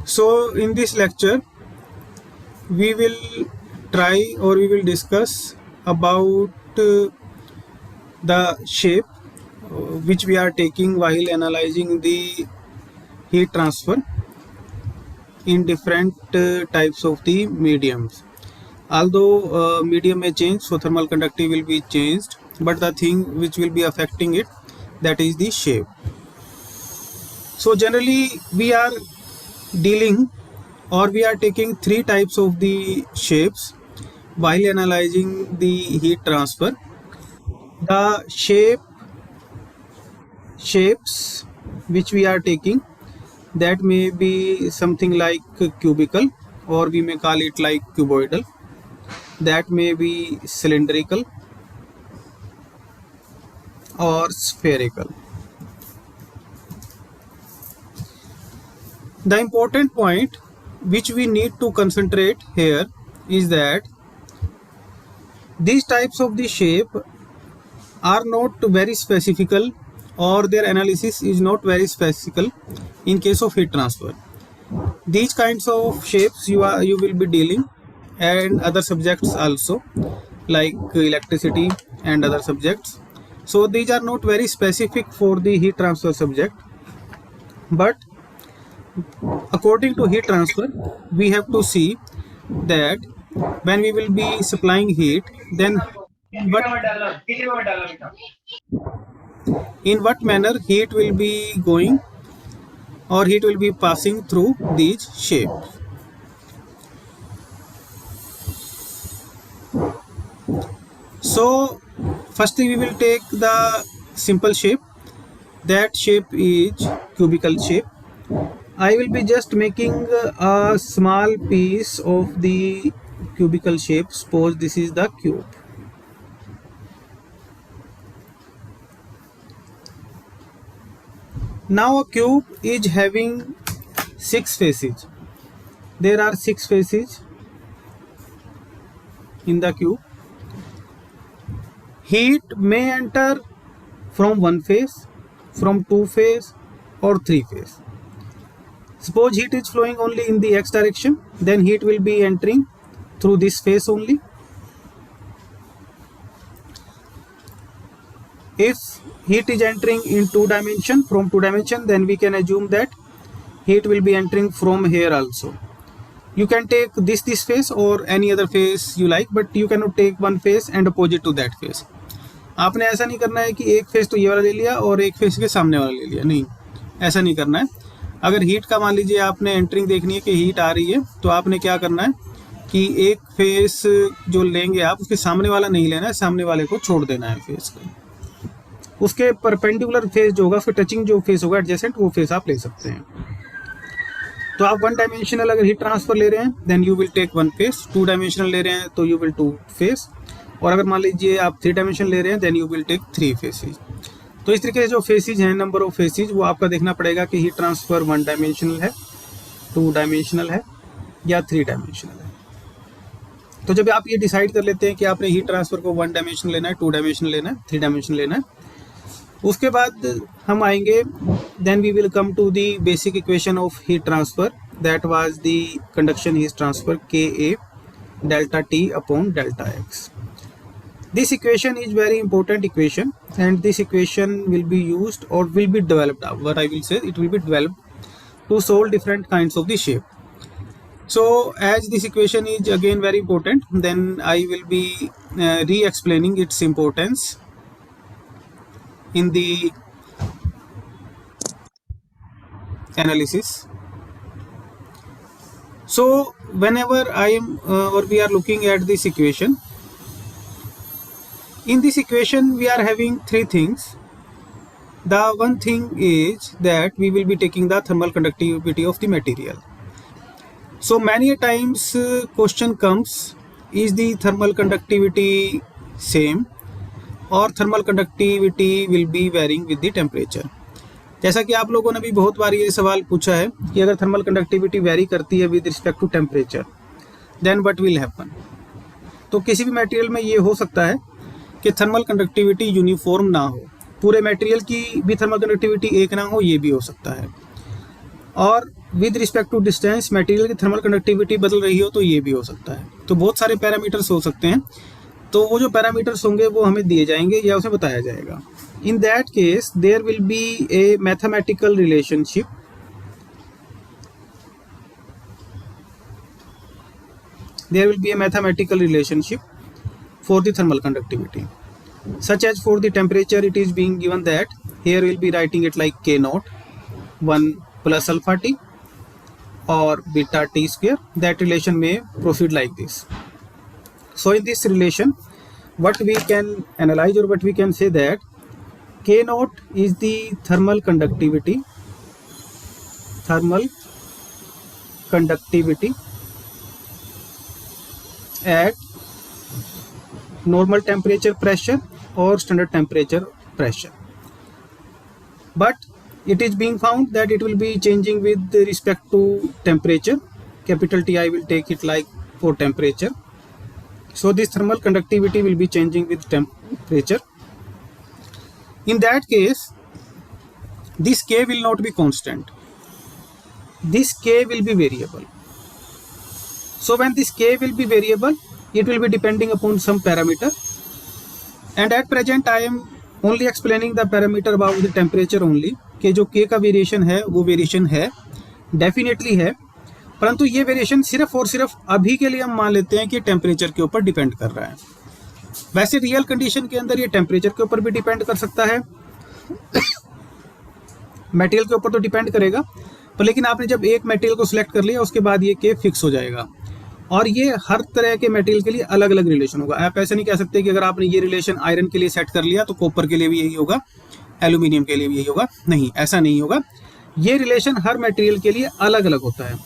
So in this lecture we will try or we will discuss about the shape which we are taking while analyzing the heat transfer in different types of the mediums. Although medium may change, so thermal conductivity will be changed, but the thing which will be affecting it, that is the shape. So generally we are dealing or we are taking three types of the shapes while analyzing the heat transfer. The shapes which we are taking, that may be something like cubical, or we may call it like cuboidal, that may be cylindrical or spherical. The important point which we need to concentrate here is that these types of the shape are not very specifical, or their analysis is not very specifical in case of heat transfer. These kinds of shapes you will be dealing, and other subjects also, like electricity and other subjects. So these are not very specific for the heat transfer subject, but according to heat transfer we have to see that when we will be supplying heat, then in what manner heat will be going or heat will be passing through these shapes. So firstly we will take the simple shape. That shape is cubical shape. I will be just making a small piece of the cubical shape. Suppose this is the cube. Now a cube is having 6 faces. There are 6 faces in the cube. Heat may enter from one face, from two face, or three face. Suppose heat is flowing only in the x direction, then heat will be entering through this face only. If heat is entering in from two dimension, then we can assume that heat will be entering from here also. You can take this face or any other face you like, but you cannot take one face and opposite to that face. आपने ऐसा नहीं करना है कि एक face तो ये वाला ले लिया और एक फेस के सामने वाला ले लिया, नहीं, ऐसा नहीं करना है. अगर हीट का मान लीजिए आपने एंटरिंग देखनी है कि हीट आ रही है, तो आपने क्या करना है कि एक फेस जो लेंगे आप, उसके सामने वाला नहीं लेना है, सामने वाले को छोड़ देना है फेस को. उसके परपेंडिकुलर फेस जो होगा, उसके टचिंग जो फेस होगा एडजेसेंट, वो फेस आप ले सकते हैं. तो आप वन डायमेंशनल अगर हीट ट्रांसफर ले रहे हैं, then you will take one face. Two dimensional ले रहे हैं तो यू विल टू फेस. और अगर मान लीजिए आप थ्री डायमेंशन ले रहे हैं, then you will take three faces. तो इस तरीके से जो फेसेज हैं, नंबर ऑफ फेसेज, वो आपका देखना पड़ेगा कि हीट ट्रांसफर वन डायमेंशनल है, टू डायमेंशनल है, या थ्री डायमेंशनल है. तो जब आप ये डिसाइड कर लेते हैं कि आपने हीट ट्रांसफर को वन डायमेंशन लेना है, टू डायमेंशन लेना है, थ्री डायमेंशन लेना है, उसके बाद हम आएंगे, then we will come to the basic equation of heat transfer. That was the conduction heat transfer KA delta T upon delta X. This equation is very important equation, and this equation will be used or will be developed. What I will say, it will be developed to solve different kinds of the shape. So as this equation is again very important, then I will be re-explaining its importance in the analysis. So whenever I am or we are looking at this equation, in this equation we are having three things. The one thing is that we will be taking the thermal conductivity of the material. So many a times question comes, is the thermal conductivity same or thermal conductivity will be varying with the temperature. जैसा कि आप लोगों ने भी बहुत बार ये सवाल पूछा है कि अगर थर्मल कंडक्टिविटी वेरी करती है with respect to temperature, then what will happen. तो किसी भी मटेरियल में ये हो सकता है कि थर्मल कंडक्टिविटी यूनिफॉर्म ना हो, पूरे मटेरियल की भी थर्मल कंडक्टिविटी एक ना हो, ये भी हो सकता है. और with respect to distance material की थर्मल कंडक्टिविटी बदल रही हो तो ये भी हो सकता है। तो बहुत सारे पैरामीटर्स हो सकते हैं, तो वो जो पैरामीटर्स होंगे वो हमें दिए जाएंगे या उसे बताया जाएगा। In that case there will be a mathematical relationship for the thermal conductivity, such as for the temperature it is being given that here we'll be writing it like K naught 1 plus alpha T or beta T square. That relation may proceed like this. So in this relation what we can analyze, or what we can say, that K naught is the thermal conductivity at normal temperature pressure or standard temperature pressure, but it is being found that it will be changing with respect to temperature. Capital T I will take it like for temperature. So this thermal conductivity will be changing with temperature. In that case this K will not be constant, this K will be variable. So when this K will be variable, it will be depending upon some parameter, and at present I am only explaining the parameter about the temperature only, कि जो K का variation है वो variation है, definitely है, परंतु ये variation सिर्फ और सिर्फ अभी के लिए हम मान लेते हैं कि टेम्परेचर के ऊपर डिपेंड कर रहा है। वैसे रियल कंडीशन के अंदर ये टेम्परेचर के ऊपर भी डिपेंड कर सकता है, मटेरियल के ऊपर तो डिपेंड करेगा, पर लेकिन आपने जब एक मटेरियल को सिलेक्ट कर लिया उसके बाद ये K फिक्स हो जाएगा, और ये हर तरह के मटेरियल के लिए अलग अलग रिलेशन होगा। आप ऐसे नहीं कह सकते कि अगर आपने ये रिलेशन आयरन के लिए सेट कर लिया तो कॉपर के लिए भी यही होगा, एल्यूमिनियम के लिए भी यही होगा, नहीं, ऐसा नहीं होगा। ये रिलेशन हर मटेरियल के लिए अलग अलग होता है,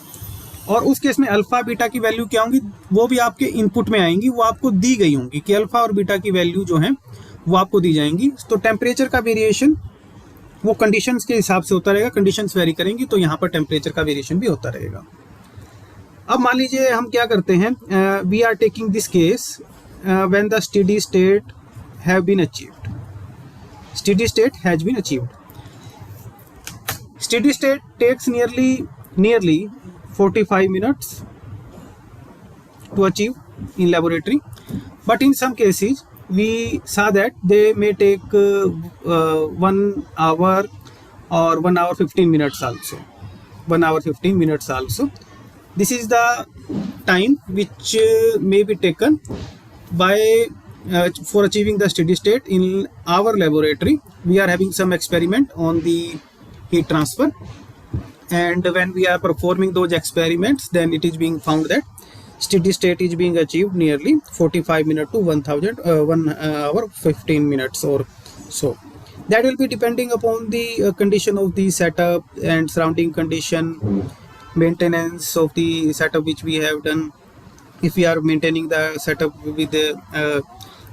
और उस केस में अल्फा बीटा की वैल्यू क्या होंगी वो भी आपके इनपुट में आएंगी, वो आपको दी गई होंगी कि अल्फा और बीटा की वैल्यू जो है वो आपको दी जाएंगी। तो टेम्परेचर का वेरिएशन वो कंडीशंस के हिसाब से होता रहेगा, कंडीशंस वेरी करेंगी तो यहाँ पर टेम्परेचर का वेरिएशन भी होता रहेगा। अब मान लीजिए हम क्या करते हैं, we are taking this case when the steady state have been achieved, steady state has been achieved. Steady state takes nearly 45 minutes to achieve in laboratory, but in some cases we saw that they may take 1 hour or 1 hour 15 minutes also, 1 hour 15 minutes also. This is the time which may be taken by for achieving the steady state. In our laboratory we are having some experiment on the heat transfer, and when we are performing those experiments then it is being found that steady state is being achieved nearly 45 minutes to 1 hour 15 minutes or so. That will be depending upon the condition of the setup and surrounding condition, maintenance of the setup which we have done. If we are maintaining the setup with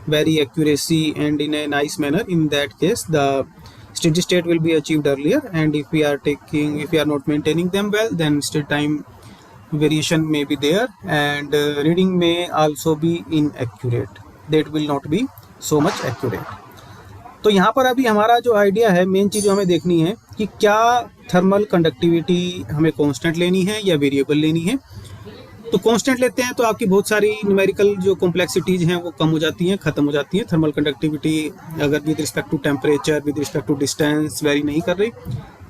very accuracy and in a nice manner, in that case the steady state will be achieved earlier, and if we are not maintaining them well, then still time variation may be there, and reading may also be inaccurate, that will not be so much accurate. तो यहाँ पर अभी हमारा जो idea है, main चीज़ जो हमें देखनी है कि क्या थर्मल कंडक्टिविटी हमें कांस्टेंट लेनी है या वेरिएबल लेनी है। तो कांस्टेंट लेते हैं तो आपकी बहुत सारी न्यूमेरिकल जो कॉम्प्लेक्सिटीज़ हैं वो कम हो जाती हैं, ख़त्म हो जाती हैं। थर्मल कंडक्टिविटी अगर with respect to temperature, with respect to distance vary नहीं कर रही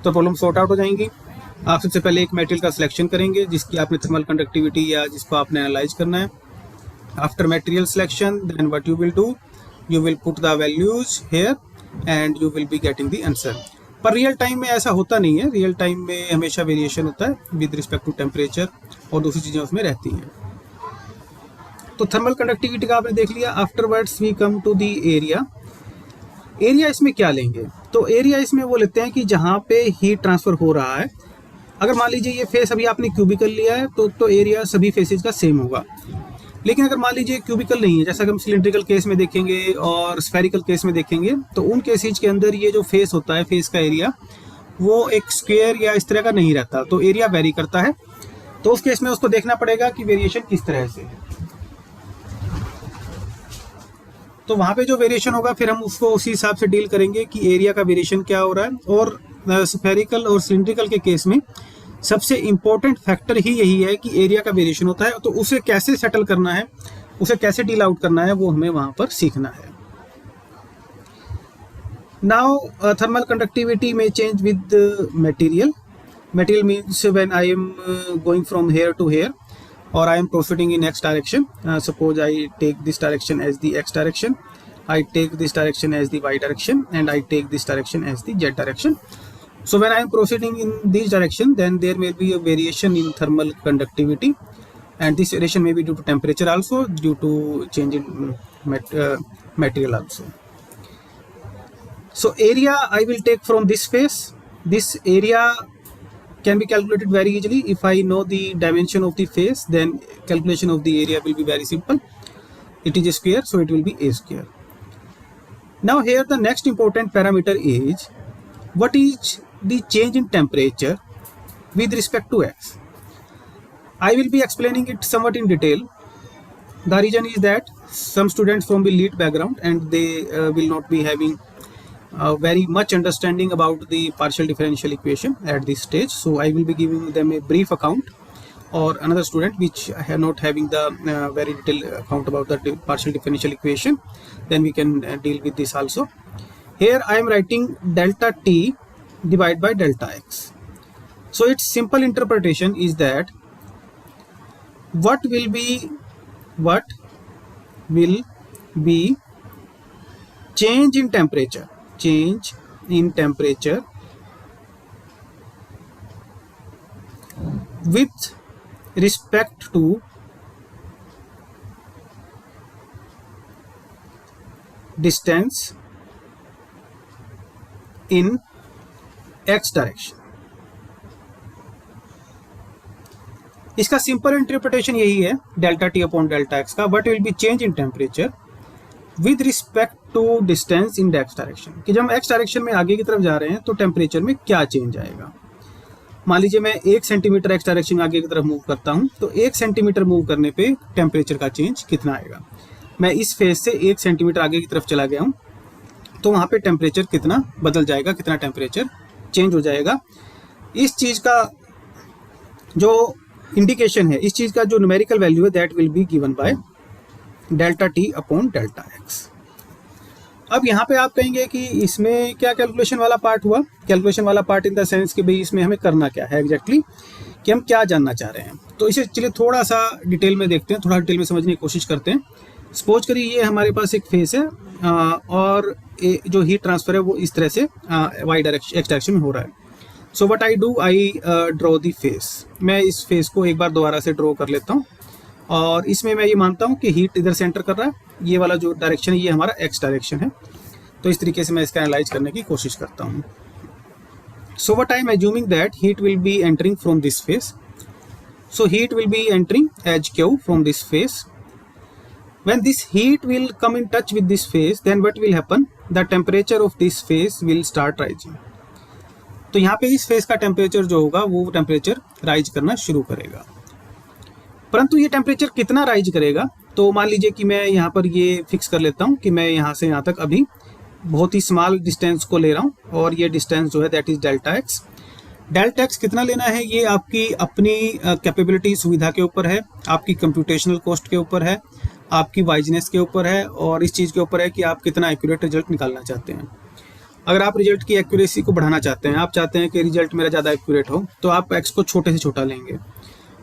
तो प्रॉब्लम सॉर्ट आउट हो जाएंगी। आप सबसे पहले एक मटेरियल का सिलेक्शन करेंगे जिसकी आपने थर्मल कंडक्टिविटी या जिसको आपने एनालाइज करना है। After material selection then what you will do, you will put the values here and you will be getting the answer. पर रियल टाइम में ऐसा होता नहीं है, रियल टाइम में हमेशा वेरिएशन होता है विद रिस्पेक्ट टू टेम्परेचर और दूसरी चीज़ें उसमें रहती हैं। तो थर्मल कंडक्टिविटी का आपने देख लिया। Afterwards we come to the area. Area इसमें क्या लेंगे, तो एरिया इसमें वो लेते हैं कि जहाँ पे हीट ट्रांसफ़र हो रहा है। अगर मान लीजिए ये फेस अभी आपने क्यूबिकल लिया है तो एरिया सभी फेसेस का सेम होगा। लेकिन अगर मान लीजिए क्यूबिकल नहीं है, जैसा कि हम सिलेंड्रिकल केस में देखेंगे और स्फेरिकल केस में देखेंगे, तो उन केसेज के अंदर ये जो फेस होता है, फेस का एरिया वो एक स्क्वायर या इस तरह का नहीं रहता, तो एरिया वेरी करता है। तो उस केस में उसको देखना पड़ेगा कि वेरिएशन किस तरह से है। तो वहाँ पे जो वेरिएशन होगा फिर हम उसको उसी हिसाब से डील करेंगे कि एरिया का वेरिएशन क्या हो रहा है। और स्फेरिकल और सिलेंड्रिकल के केस में सबसे इम्पोर्टेंट फैक्टर ही यही है कि एरिया का वेरिएशन होता है, तो उसे कैसे सेटल करना है, उसे कैसे डील आउट करना है, वो हमें वहाँ पर सीखना है। नाउ थर्मल कंडक्टिविटी में change with material. Material means when I am going from here to here, or I am proceeding in x direction. Suppose I take this direction as the x direction, I take this direction as the y direction, and I take this direction as the z direction. So when I am proceeding in this direction, then there may be a variation in thermal conductivity, and this variation may be due to temperature also, due to change in material also. So area I will take from this face. This area can be calculated very easily. If I know the dimension of the face, then calculation of the area will be very simple. It is a square, so it will be a square. Now here the next important parameter is what is the change in temperature with respect to x. I will be explaining it somewhat in detail. The reason is that some students from the elite background, and they will not be having very much understanding about the partial differential equation at this stage, so I will be giving them a brief account, or another student which are not having the very detailed account about the partial differential equation, then we can deal with this also. Here I am writing delta t divided by delta x. So its simple interpretation is that what will be change in temperature with respect to distance in x direction. इसका simple interpretation यही है delta T upon delta X का. What will be change in temperature with respect to distance in X direction, कि जब हम x direction में आगे की तरफ जा रहे हैं तो टेम्परेचर में क्या चेंज आएगा. मान लीजिए मैं 1 सेंटीमीटर एक्स डायरेक्शन में आगे की तरफ मूव करता हूं, तो 1 सेंटीमीटर मूव करने पे टेम्परेचर का चेंज कितना आएगा. मैं इस फेज से 1 सेंटीमीटर आगे की तरफ चला गया हूं, तो वहां पे टेम्परेचर कितना बदल जाएगा, कितना टेम्परेचर चेंज हो जाएगा. इस चीज़ का जो इंडिकेशन है, इस चीज़ का जो न्यूमेरिकल वैल्यू है, that will be given by delta T upon delta x. अब यहाँ पे आप कहेंगे कि इसमें क्या कैलकुलेशन वाला पार्ट हुआ. कैलकुलेशन वाला पार्ट इन द सेंस कि भाई इसमें हमें करना क्या है एग्जैक्टली, कि हम क्या जानना चाह रहे हैं. तो इसे चलिए थोड़ा सा डिटेल में देखते हैं, थोड़ा डिटेल में समझने की कोशिश करते हैं. सपोज करिए ये हमारे पास एक फेस है, और जो हीट ट्रांसफर है वो इस तरह से वाई डायरेक्शन एक्स डायरेक्शन में हो रहा है. सो what I do, I draw the face. मैं इस फेस को एक बार दोबारा से ड्रॉ कर लेता हूँ, और इसमें मैं ये मानता हूँ कि हीट इधर से एंटर कर रहा है. ये वाला जो डायरेक्शन है ये हमारा एक्स डायरेक्शन है. तो इस तरीके से मैं इसका एनालाइज करने की कोशिश करता हूँ. So what I am assuming that heat will be entering from this face. So heat will be entering as Q from this face. When this heat will come in touch with this phase, then what will happen? The temperature of this phase will start rising. तो यहाँ पे इस face का temperature जो होगा वो temperature rise करना शुरू करेगा. परंतु ये टेम्परेचर कितना राइज करेगा, तो मान लीजिए कि मैं यहाँ पर ये फिक्स कर लेता हूँ कि मैं यहाँ से यहाँ तक अभी बहुत ही स्मॉल डिस्टेंस को ले रहा हूँ, और ये डिस्टेंस जो है that is delta x. Delta x कितना लेना है ये आपकी अपनी कैपेबिलिटी सुविधा के ऊपर है, आपकी कंप्यूटेशनल कॉस्ट के ऊपर है, आपकी वाइजनेस के ऊपर है, और इस चीज़ के ऊपर है कि आप कितना एक्यूरेट रिजल्ट निकालना चाहते हैं. अगर आप रिजल्ट की एक्यूरेसी को बढ़ाना चाहते हैं, आप चाहते हैं कि रिजल्ट मेरा ज़्यादा एक्यूरेट हो, तो आप एक्स को छोटे से छोटा लेंगे.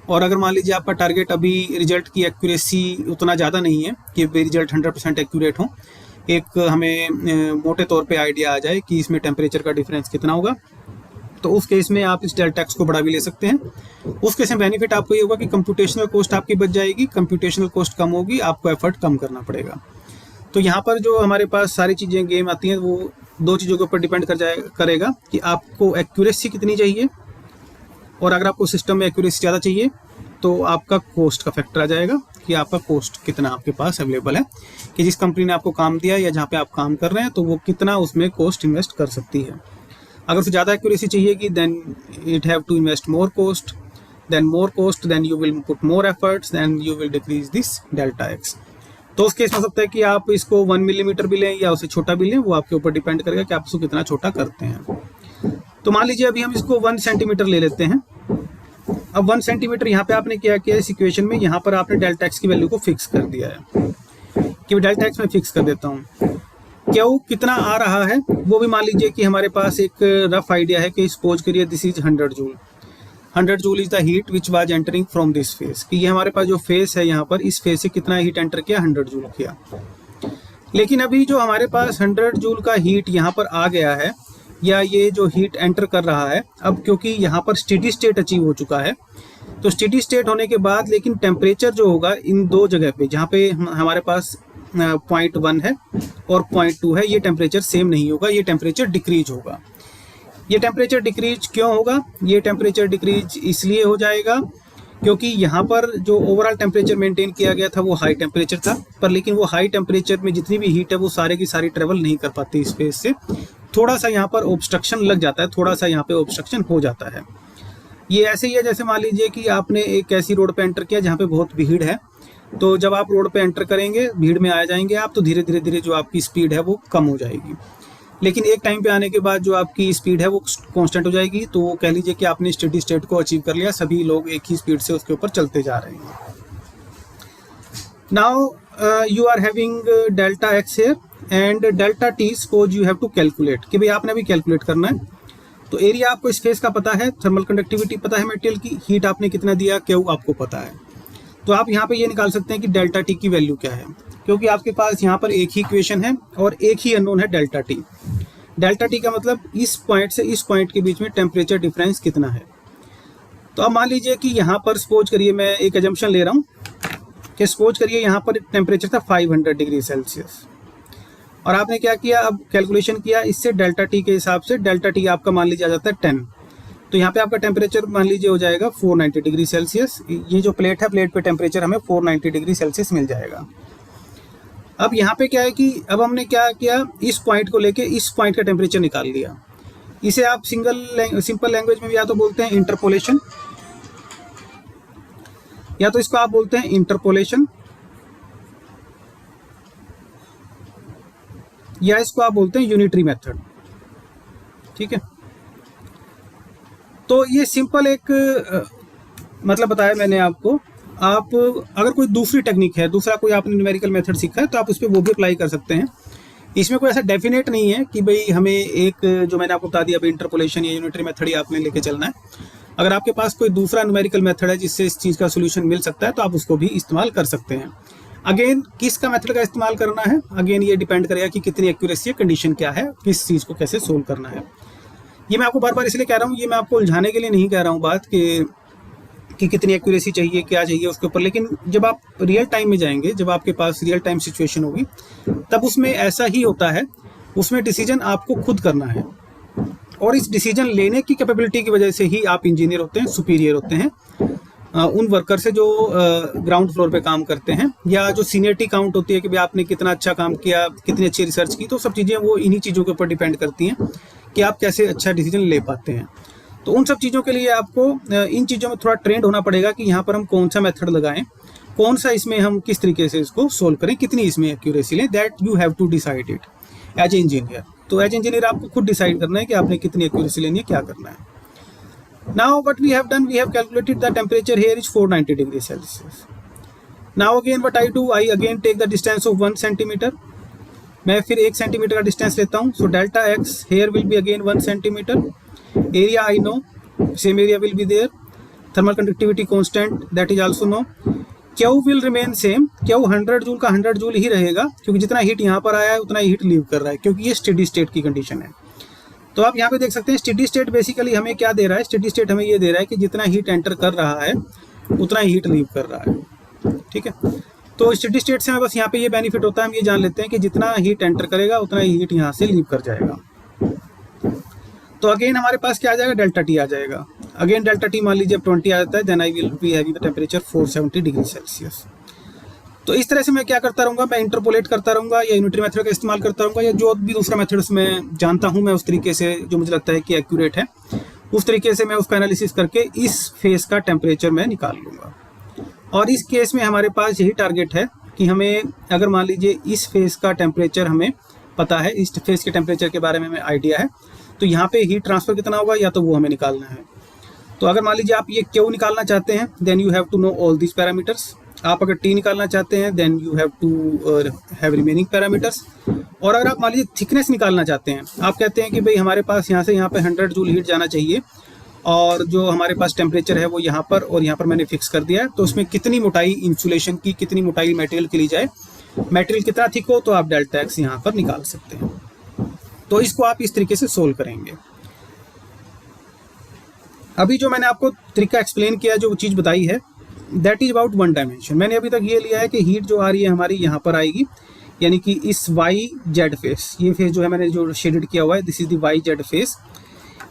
और अगर मान लीजिए आपका टारगेट अभी रिजल्ट की एक्यूरेसी उतना ज़्यादा नहीं है कि रिजल्ट 100% एक्यूरेट हो, एक हमें मोटे तौर पे आइडिया आ जाए कि इसमें टेम्परेचर का डिफरेंस कितना होगा, तो उस केस में आप इस डेल्टा एक्स को बढ़ा भी ले सकते हैं. उस केस में बेनिफिट आपको ये होगा कि कंप्यूटेशनल कॉस्ट आपकी बच जाएगी. कंप्यूटेशनल कॉस्ट कम होगी, आपको एफर्ट कम करना पड़ेगा. तो यहाँ पर जो हमारे पास सारी चीज़ें गेम आती हैं वो दो चीज़ों के ऊपर डिपेंड करेगा कि आपको एक्यूरेसी कितनी चाहिए, और अगर आपको सिस्टम में एक्यूरेसी ज़्यादा चाहिए तो आपका कॉस्ट का फैक्टर आ जाएगा कि आपका कॉस्ट कितना आपके पास अवेलेबल है, कि जिस कंपनी ने आपको काम दिया या जहाँ पे आप काम कर रहे हैं तो वो कितना उसमें कॉस्ट इन्वेस्ट कर सकती है. अगर उसे ज़्यादा एक्यूरेसी चाहिएगी then it have to invest more cost, then you will put more efforts, then you will decrease this delta X. तो उस केस में हो सकता है कि आप इसको 1 मिलीमीटर भी लें या उसे छोटा भी लें, वो आपके ऊपर डिपेंड करेगा कि आप इसको कितना छोटा करते हैं. तो मान लीजिए अभी हम इसको 1 सेंटीमीटर ले लेते हैं. अब 1 सेंटीमीटर यहाँ पे आपने क्या किया इस इक्वेशन में, यहाँ पर आपने डेल्टा एक्स की वैल्यू को फिक्स कर दिया है कि डेल्टा एक्स में फिक्स कर देता हूँ। क्यू कितना आ रहा है वो भी मान लीजिए कि हमारे पास एक रफ आइडिया है कि सपोज करिए this is 100 joule. 100 joule is the heat which was entering from this face, कि ये हमारे पास जो फेस है यहाँ पर इस फेस से कितना हीट एंटर किया, 100 जूल किया। लेकिन अभी जो हमारे पास 100 जूल का हीट यहाँ पर आ गया है, या ये जो हीट एंटर कर रहा है, अब क्योंकि यहाँ पर स्टेडी स्टेट अचीव हो चुका है, तो स्टेडी स्टेट होने के बाद लेकिन टेम्परेचर जो होगा इन दो जगह पे, जहाँ पे हमारे पास 0.1 है और 0.2 है, ये टेम्परेचर सेम नहीं होगा, ये टेम्परेचर डिक्रीज होगा। ये टेम्परेचर डिक्रीज क्यों होगा? ये टेम्परेचर डिक्रीज इसलिए हो जाएगा क्योंकि यहाँ पर जो ओवरऑल टेम्परेचर मेंटेन किया गया था वो हाई टेम्परेचर था, पर लेकिन वो हाई टेम्परेचर में जितनी भी हीट है वो सारे की सारी ट्रेवल नहीं कर पाती स्पेस से, थोड़ा सा यहाँ पर ऑब्स्ट्रक्शन लग जाता है, थोड़ा सा यहाँ पे ऑब्स्ट्रक्शन हो जाता है। ये ऐसे ही है जैसे मान लीजिए कि आपने एक ऐसी रोड पे एंटर किया जहाँ पे बहुत भीड़ है, तो जब आप रोड पे एंटर करेंगे, भीड़ में आ जाएंगे आप, तो धीरे धीरे धीरे जो आपकी स्पीड है वो कम हो जाएगी। लेकिन एक टाइम पे आने के बाद जो आपकी स्पीड है वो कांस्टेंट हो जाएगी, तो कह लीजिए कि आपने स्टेडी स्टेट को अचीव कर लिया, सभी लोग एक ही स्पीड से उसके ऊपर चलते जा रहे हैं। Now you are having delta X here and delta T, suppose you have to calculate, कि भाई आपने अभी कैलकुलेट करना है। तो एरिया आपको स्पेस का पता है, थर्मल कंडक्टिविटी पता है मटेरियल की, हीट आपने कितना दिया, क्यू आपको पता है। तो आप यहाँ पे ये निकाल सकते हैं कि डेल्टा टी की वैल्यू क्या है, क्योंकि आपके पास यहाँ पर एक ही इक्वेशन है और एक ही अननोन है डेल्टा टी। डेल्टा टी का मतलब इस पॉइंट से इस पॉइंट के बीच में टेम्परेचर डिफरेंस कितना है। तो अब मान लीजिए कि यहाँ पर सपोज करिए, मैं एक एजम्पशन ले रहा हूँ कि सपोज करिए यहाँ पर टेम्परेचर था 500 डिग्री सेल्सियस, और आपने क्या किया, अब कैलकुलेशन किया इससे डेल्टा टी के हिसाब से, डेल्टा टी आपका मान लीजिए आ जाता है 10, तो यहाँ पे आपका टेम्परेचर मान लीजिए हो जाएगा 490 डिग्री सेल्सियस। ये जो प्लेट है, प्लेट पे टेम्परेचर हमें 490 डिग्री सेल्सियस मिल जाएगा। अब यहाँ पे क्या है कि अब हमने क्या किया, इस पॉइंट को लेके इस पॉइंट का टेम्परेचर निकाल लिया। इसे आप सिंपल लैंग्वेज में या तो बोलते हैं इंटरपोलेशन, या तो इसको आप बोलते हैं इंटरपोलेशन, या इसको आप बोलते हैं यूनिटरी मेथड। ठीक है, तो ये सिंपल एक मतलब बताया मैंने आपको। आप अगर कोई दूसरी टेक्निक है, दूसरा कोई आपने न्यूमेरिकल मेथड सीखा है, तो आप उस पर वो भी अप्लाई कर सकते हैं। इसमें कोई ऐसा डेफिनेट नहीं है कि भाई हमें एक जो मैंने आपको बता दिया अभी इंटरपोलेशन या यूनिटरी मेथड ही आपने लेके चलना है। अगर आपके पास कोई दूसरा न्यूमेरिकल मेथड है जिससे इस चीज़ का सोल्यूशन मिल सकता है, तो आप उसको भी इस्तेमाल कर सकते हैं। अगेन किसका मेथड का इस्तेमाल करना है, अगेन ये डिपेंड करेगा कि कितनी एक्यूरेसी है, कंडीशन क्या है, किस चीज़ को कैसे सोल्व करना है। ये मैं आपको बार बार इसलिए कह रहा हूँ, ये मैं आपको उलझाने के लिए नहीं कह रहा हूँ बात कि कितनी एक्यूरेसी चाहिए, क्या चाहिए उसके ऊपर। लेकिन जब आप रियल टाइम में जाएंगे, जब आपके पास रियल टाइम सिचुएशन होगी, तब उसमें ऐसा ही होता है, उसमें डिसीजन आपको खुद करना है, और इस डिसीजन लेने की कैपेबिलिटी की वजह से ही आप इंजीनियर होते हैं, सुपीरियर होते हैं उन वर्कर से जो ग्राउंड फ्लोर पे काम करते हैं, या जो सीनियरिटी काउंट होती है कि भाई आपने कितना अच्छा काम किया, कितनी अच्छी रिसर्च की। तो सब चीज़ें वो इन्हीं चीज़ों के ऊपर डिपेंड करती हैं कि आप कैसे अच्छा डिसीजन ले पाते हैं। तो उन सब चीज़ों के लिए आपको इन चीज़ों में थोड़ा ट्रेंड होना पड़ेगा कि यहाँ पर हम कौन सा मेथड लगाएं, कौन सा इसमें हम किस तरीके से इसको सोल्व करें, कितनी इसमें एक्यूरेसी लें। That you have to decide it as a engineer. तो एज इंजीनियर आपको खुद डिसाइड करना है कि आपने कितनी एक्यूरेसी लेनी है, क्या करना है। Now what we have done, we have calculated the temperature here is 490 degrees Celsius. Now again what I do, I again take the distance of 1 centimeter. मैं फिर 1 सेंटीमीटर का डिस्टेंस लेता हूँ। So delta x here will be again 1 centimeter. Area I know, same area will be there. Thermal conductivity constant that is also know. Q will remain same. Q 100 joule का 100 joule ही रहेगा, क्योंकि जितना heat यहाँ पर आया है उतना heat leave कर रहा है, क्योंकि ये स्टेडी स्टेट की कंडीशन है। तो आप यहाँ पे देख सकते हैं स्टेडी स्टेट बेसिकली हमें क्या दे रहा है, स्टेडी स्टेट हमें ये दे रहा है कि जितना हीट एंटर कर रहा है उतना ही हीट लीव कर रहा है। ठीक है, तो स्टेडी स्टेट से हमें बस यहाँ पे ये बेनिफिट होता है, हम ये जान लेते हैं कि जितना हीट एंटर करेगा उतना ही हीट यहाँ से लीव कर जाएगा। तो अगेन हमारे पास क्या आ जाएगा, डेल्टा टी आ जाएगा। अगेन डेल्टा टी मान लीजिए अब 20 आ जाता है, then I will be having the temperature 470 degree Celsius. तो इस तरह से मैं क्या करता रहूँगा, मैं इंटरपोलेट करता रहूँगा, या यूनिटरी मेथड का इस्तेमाल करता रहूँगा, या जो भी दूसरा मेथड मैं जानता हूँ मैं उस तरीके से, जो मुझे लगता है कि एक्यूरेट है, उस तरीके से मैं उसका एनालिसिस करके इस फेस का टेम्परेचर मैं निकाल लूँगा। और इस केस में हमारे पास यही टारगेट है कि हमें, अगर मान लीजिए इस फेस का टेम्परेचर हमें पता है, इस फेस के टेम्परेचर के बारे में हमें आइडिया है, तो यहाँ पे हीट ट्रांसफ़र कितना होगा या तो वो हमें निकालना है। तो अगर मान लीजिए आप ये क्यू निकालना चाहते हैं, then you have to know all these parameters. आप अगर टी निकालना चाहते हैं, then you have to have remaining parameters. और अगर आप मान लीजिए थिकनेस निकालना चाहते हैं, आप कहते हैं कि भाई हमारे पास यहाँ से यहाँ पे 100 जूल हीट जाना चाहिए और जो हमारे पास टेम्परेचर है वो यहाँ पर और यहाँ पर मैंने फिक्स कर दिया है, तो उसमें कितनी मोटाई इंसुलेशन की, कितनी मोटाई मटेरियल की ली जाए, मटेरियल कितना थिक हो, तो आप डेल्टा एक्स यहाँ पर निकाल सकते हैं। तो इसको आप इस तरीके से सोल्व करेंगे। अभी जो मैंने आपको तरीका एक्सप्लेन किया, जो चीज़ बताई है, that is about one dimension. मैंने अभी तक ये लिया है कि हीट जो आ रही है हमारी यहाँ पर आएगी, यानी कि इस वाई जेड फेस, ये फेस जो है मैंने जो शेडेड किया हुआ है, this is the Y Z face,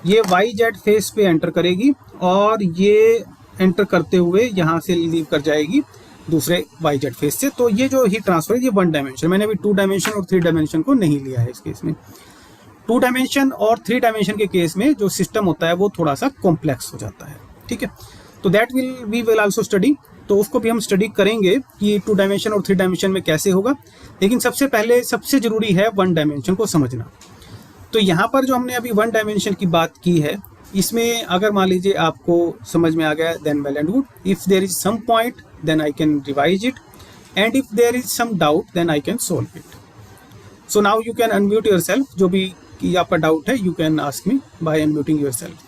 ये वाई जेड फेस पे एंटर करेगी और ये एंटर करते हुए यहाँ से लीव कर जाएगी दूसरे वाई जेड फेस से। तो ये जो हीट ट्रांसफर है ये वन डायमेंशन, मैंने अभी 2 डायमेंशन और 3 डायमेंशन को नहीं लिया है इस केस में। 2 डायमेंशन और 3 डायमेंशन के केस में जो सिस्टम होता है वो थोड़ा सा कॉम्प्लेक्स हो जाता है, ठीक है। तो that we will also study, तो उसको भी हम स्टडी करेंगे कि 2 डायमेंशन और 3 डायमेंशन में कैसे होगा। लेकिन सबसे पहले सबसे जरूरी है 1 डायमेंशन को समझना। तो यहाँ पर जो हमने अभी 1 डायमेंशन की बात की है, इसमें अगर मान लीजिए आपको समझ में आ गया, then well and good. If there is some point then I can revise it, and if there is some doubt then I can solve it. So now you can unmute yourself, जो भी कि आपका doubt है you can ask me by unmuting yourself.